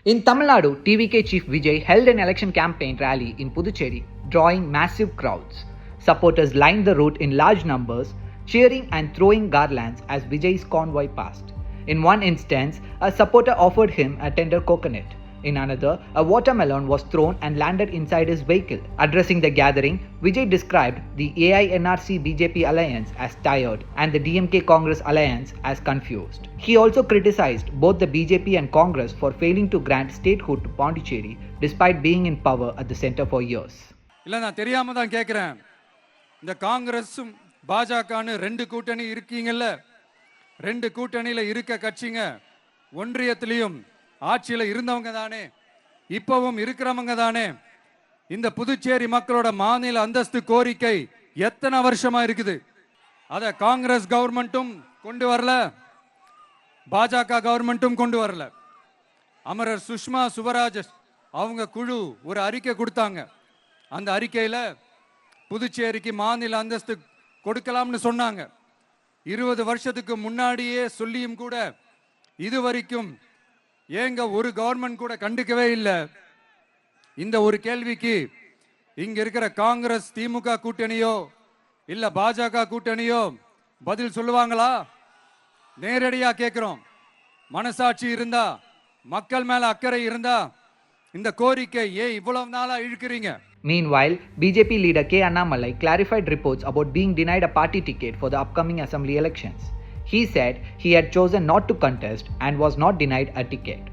In Tamil Nadu, TVK chief Vijay held an election campaign rally in Puducherry, drawing massive crowds. Supporters lined the route in large numbers, cheering and throwing garlands as Vijay's convoy passed. In one instance, a supporter offered him a tender coconut. In another, a watermelon was thrown and landed inside his vehicle. Addressing the gathering, Vijay described the AINRC BJP alliance as tired and the DMK Congress alliance as confused. He also criticized both the BJP and Congress for failing to grant statehood to Pondicherry despite being in power at the center for years. இல்ல நான் தெரியாம தான் கேக்குறேன். இந்த காங்கிரஸும் பாஜகன்னு ரெண்டு கூட்டணி இருக்கீங்கல்ல, ரெண்டு கூட்டணியில இருக்க கட்சிங்க ஒன்றியத்திலையும் ஆட்சியில் இருந்தவங்க தானே, இப்பவும் இருக்கிறவங்க தானே. இந்த புதுச்சேரி மக்களோட மாநில அந்தஸ்து கோரிக்கை எத்தனை வருஷமா இருக்குது? அத காங்கிரஸ் கவர்மெண்ட்டும் கொண்டு வரல, பாஜக கவர்மெண்ட்டும் கொண்டு வரல. அமரர் சுஷ்மா சுவராஜ் அவங்க குழு ஒரு அறிக்கை கொடுத்தாங்க. அந்த அறிக்கையில புதுச்சேரிக்கு மாநில அந்தஸ்து கொடுக்கலாம்னு சொன்னாங்க. 20 வருஷத்துக்கு முன்னாடியே சொல்லியும் கூட இதுவரைக்கும் ஏங்க ஒரு கவர்மெண்ட் கூட கண்டுக்கவே இல்லை. இந்த ஒரு கேள்விக்கு இங்க இருக்கிற காங்கிரஸ் திமுக கூட்டணியோ இல்ல பாஜக கூட்டணியோ பதில் சொல்லுவாங்களா? நேரடியா கேட்கிறோம். மனசாட்சி இருந்தா, மக்கள் மேல அக்கறை இருந்தா இந்த கோரிக்கை ஏன் இவ்வளவு நாளா இழுக்கிறீங்க? Meanwhile, BJP leader K. Annamalai clarified reports about being denied a party ticket for the upcoming assembly elections. He said he had chosen not to contest and was not denied a ticket.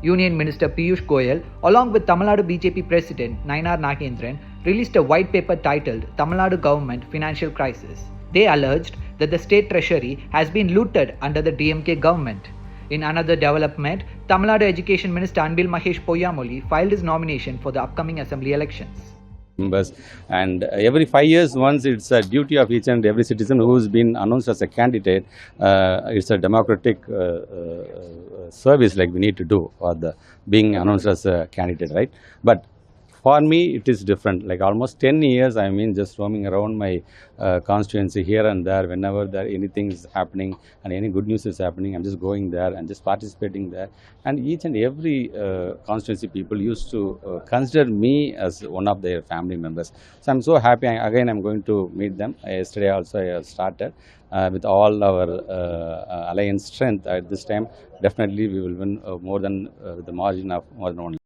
Union Minister Piyush Goyal, along with Tamil Nadu BJP President Nayanar Nagendran, released a white paper titled Tamil Nadu Government Financial Crisis. They alleged that the state treasury has been looted under the DMK government. In another development, Tamil Nadu Education Minister Anbil Mahesh Poyyamoli filed his nomination for the upcoming assembly elections. Members, and every 5 years once, it's a duty of each and every citizen who's been announced as a candidate. It's a democratic service like we need to do for the being announced as a candidate, right? But for me it is different. Like almost 10 years I mean just roaming around my constituency here and there. Whenever there anything is happening and any good news is happening, I'm just going there and just participating there. And each and every constituency people used to consider me as one of their family members. So I'm so happy. Again I'm going to meet them. Yesterday also I started with all our alliance strength. At this time definitely we will win more than the margin of more than 1